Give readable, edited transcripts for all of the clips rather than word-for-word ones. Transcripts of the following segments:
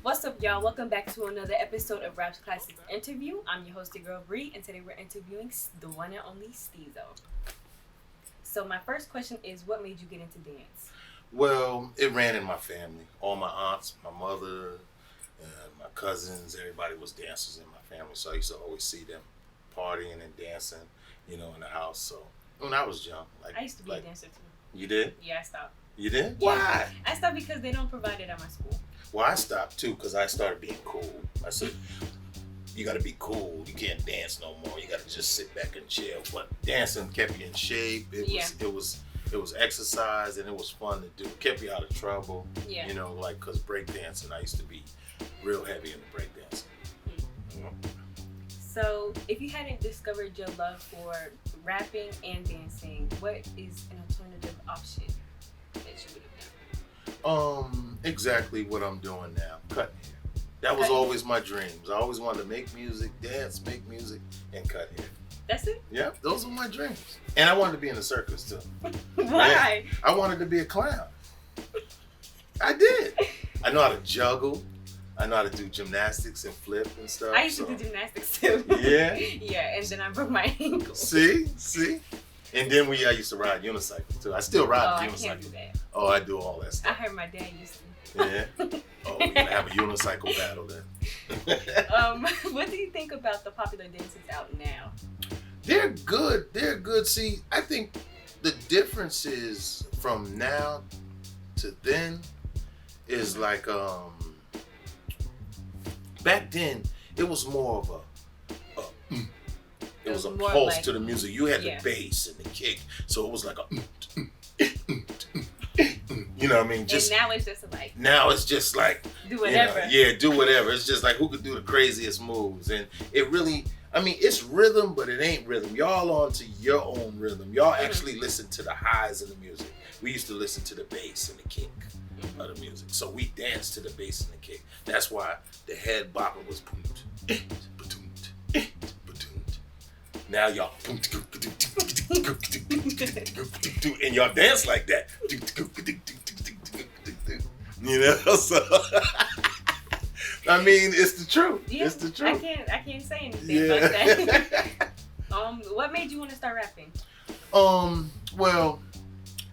What's up, y'all? Welcome back to another episode of Rap's Classic Interview. I'm your host, your girl Bree, and today we're interviewing the one and only Stezo. So my first question is, what made you get into dance? Well, it ran in my family. All my aunts, my mother, and my cousins, everybody was dancers in my family. So I used to always see them partying and dancing, in the house. So when I was young, I used to be a dancer too. You did? Yeah, I stopped. You did? Yeah. Why? I stopped because they don't provide it at my school. Well, I stopped too because I started being cool. I said, you got to be cool. You can't dance no more. You got to just sit back and chill. But dancing kept you in shape. It was exercise and it was fun to do. It kept you out of trouble. Yeah. Because breakdancing, I used to be real heavy into breakdancing. So, if you hadn't discovered your love for rapping and dancing, what is an alternative option that you would have done? Exactly what I'm doing now. Cutting hair. That was always my dreams. I always wanted to make music, dance, and cut hair. That's it? Yeah, those were my dreams. And I wanted to be in the circus too. Why? Yeah, I wanted to be a clown. I did. I know how to juggle. I know how to do gymnastics and flip and stuff. I used to do gymnastics too. Yeah? Yeah, and then I broke my ankle. See? And then I used to ride unicycle too. I still ride unicycle. I can't do that. Oh, I do all that stuff. I heard my dad used to. Yeah? Oh, we're going to have a unicycle battle then. What do you think about the popular dances out now? They're good. See, I think the difference is from now to then is like, back then, it was more of it was a pulse to the music. You had the bass and the kick, so it was like a you know what I mean? And now it's just like... Now it's just like... Do whatever. Do whatever. It's just like who could do the craziest moves. And it really... it's rhythm, but it ain't rhythm. Y'all on to your own rhythm. Y'all actually listen to the highs of the music. We used to listen to the bass and the kick of the music. So we danced to the bass and the kick. That's why the head bopper was... Now y'all... and y'all dance like that. So... it's the truth. Yeah, it's the truth. I can't say anything about that. What made you want to start rapping? Well,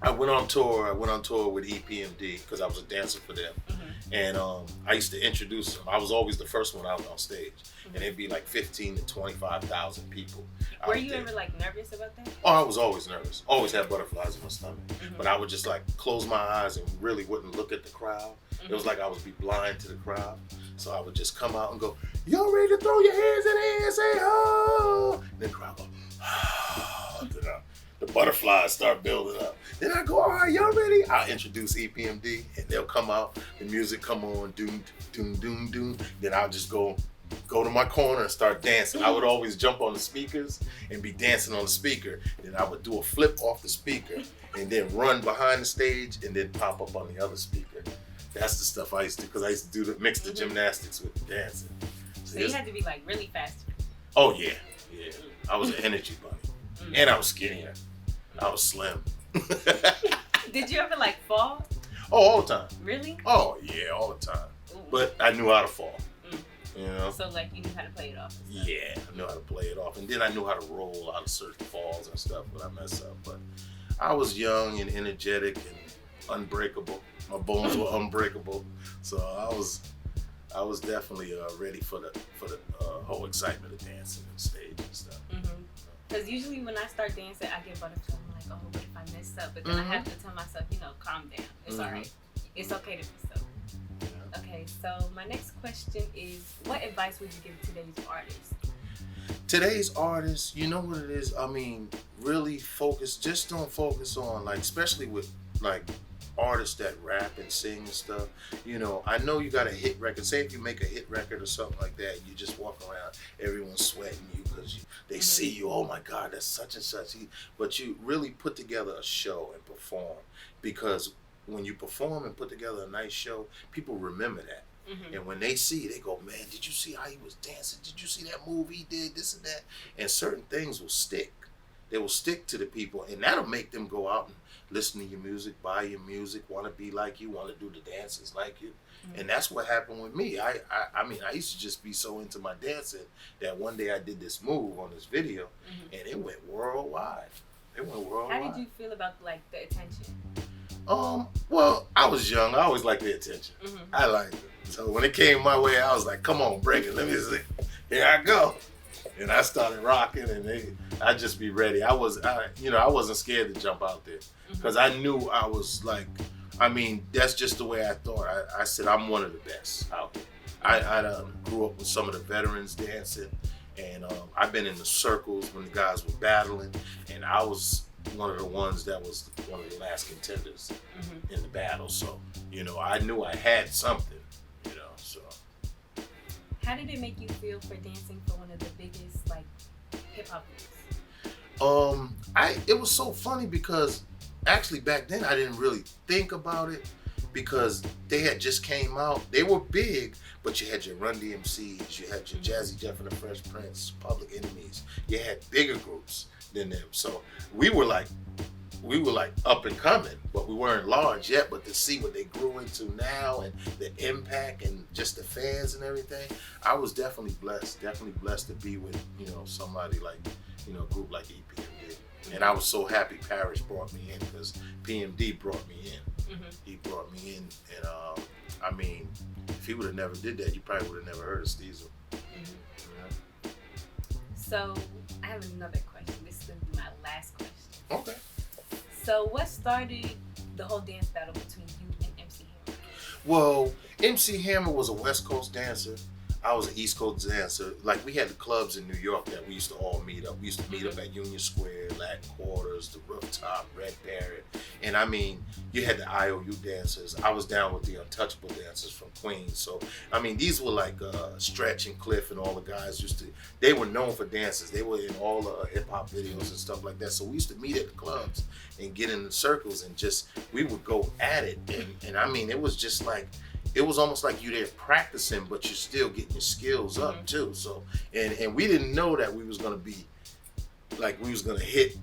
I went on tour with Epmd because I was a dancer for them. And I used to introduce them. I was always the first one out on stage. And it'd be like 15 to 25,000 people. Were you ever nervous about that? Oh, I was always nervous. Always had butterflies in my stomach. But I would just close my eyes and really wouldn't look at the crowd. It was like I would be blind to the crowd. So I would just come out and go, y'all ready to throw your hands in the air and say, oh. And then the crowd go, oh. The butterflies start building up. Then I go, all right, y'all ready? I'll introduce Epmd and they'll come out. The music come on, doom, doom, doom, doom. Then I'll just go to my corner and start dancing. I would always jump on the speakers and be dancing on the speaker. Then I would do a flip off the speaker and then run behind the stage and then pop up on the other speaker. That's the stuff I used to do because I used to mix the gymnastics with the dancing. So you had to be really fast. Oh yeah. I was an energy bunny. And I was skinnier. I was slim. Did you ever fall? Oh, all the time. Really? Oh yeah, all the time. Ooh. But I knew how to fall. So you knew how to play it off. Yeah, I knew how to play it off, and then I knew how to roll out of certain falls and stuff when I mess up. But I was young and energetic and unbreakable. My bones were unbreakable, so I was definitely ready for the whole excitement of dancing on stage and stuff. Because usually when I start dancing, I get butterflies. I'm like, oh, what if I mess up? But then I have to tell myself, calm down. It's all right. It's okay to mess up. Okay, so my next question is, what advice would you give today's artists? Today's artists, you know what it is? Really don't focus on, especially with, artists that rap and sing and stuff. I know you got a hit record. Say if you make a hit record or something like that, you just walk around, everyone's sweating you because they see you, oh my God, that's such and such. But you really put together a show and perform, because when you perform and put together a nice show, people remember that. And when they see, they go, man, did you see how he was dancing? Did you see that move he did, this and that? And certain things will stick. they will stick to the people, and that'll make them go out and listen to your music, buy your music, want to be like you, want to do the dances like you. Mm-hmm. And that's what happened with me. I mean, I used to just be so into my dancing that one day I did this move on this video, mm-hmm. and it went worldwide. It went worldwide. How did you feel about like the attention? Well, I was young. I always liked the attention. Mm-hmm. I liked it. So when it came my way, I was like, come on, break it. Let me see. Here I go. And I started rocking, and I'd just be ready. I wasn't scared to jump out there because I knew I was like, I mean, that's just the way I thought. I said, I'm one of the best out there. I grew up with some of the veterans dancing, and I've been in the circles when the guys were battling, and I was one of the ones that was one of the last contenders in the battle. So, I knew I had something, so. How did it make you feel for dancing for one of the biggest, like, hip-hop groups? It was so funny because actually back then I didn't really think about it because they had just came out. They were big, but you had your Run DMCs, you had your Jazzy Jeff and the Fresh Prince, Public Enemies. You had bigger groups than them. So we were like up and coming, but we weren't large yet. But to see what they grew into now and the impact and just the fans and everything, I was definitely blessed to be with, somebody like, a group like Epmd. And I was so happy Parrish brought me in because PMD brought me in. Mm-hmm. He brought me in, and I mean, if he would have never did that, you probably would have never heard of Stezo. Mm-hmm. Yeah. So I have another question. This is going to be my last question. Okay. So what started the whole dance battle between you and MC Hammer? Well, MC Hammer was a West Coast dancer. I was an East Coast dancer. Like, we had the clubs in New York that we used to all meet up. We used to meet up at Union Square, Latin Quarters, the Rooftop, Red Parrot. And I mean, you had the IOU dancers. I was down with the Untouchable dancers from Queens. So, I mean, these were like Stretch and Cliff and all the guys they were known for dances. They were in all the hip hop videos and stuff like that. So we used to meet at the clubs and get in the circles and we would go at it. And I mean, it was just like, it was almost like you there practicing, but you're still getting your skills up too. So, and we didn't know that we was gonna be like, we was gonna hit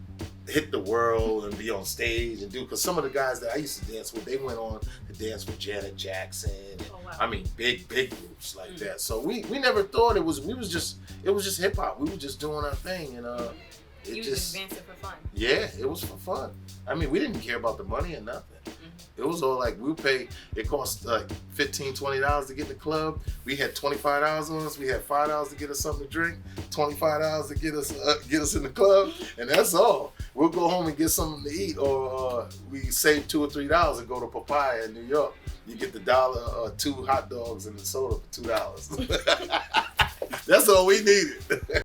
the world and be on stage and do. Because some of the guys that I used to dance with, they went on to dance with Janet Jackson. And, I mean, big groups like that. So we never thought it was just hip hop. We were just doing our thing, and you just dancing for fun. Yeah, it was for fun. I mean, we didn't care about the money or nothing. It was all like, we pay, it cost like $15, $20 to get in the club. We had $25 on us. We had $5 to get us something to drink, $25 to get us in the club, and that's all. We'll go home and get something to eat, or we save $2 or $3 and go to Papaya in New York. You get the $1, 2 hot dogs and the soda for $2. That's all we needed.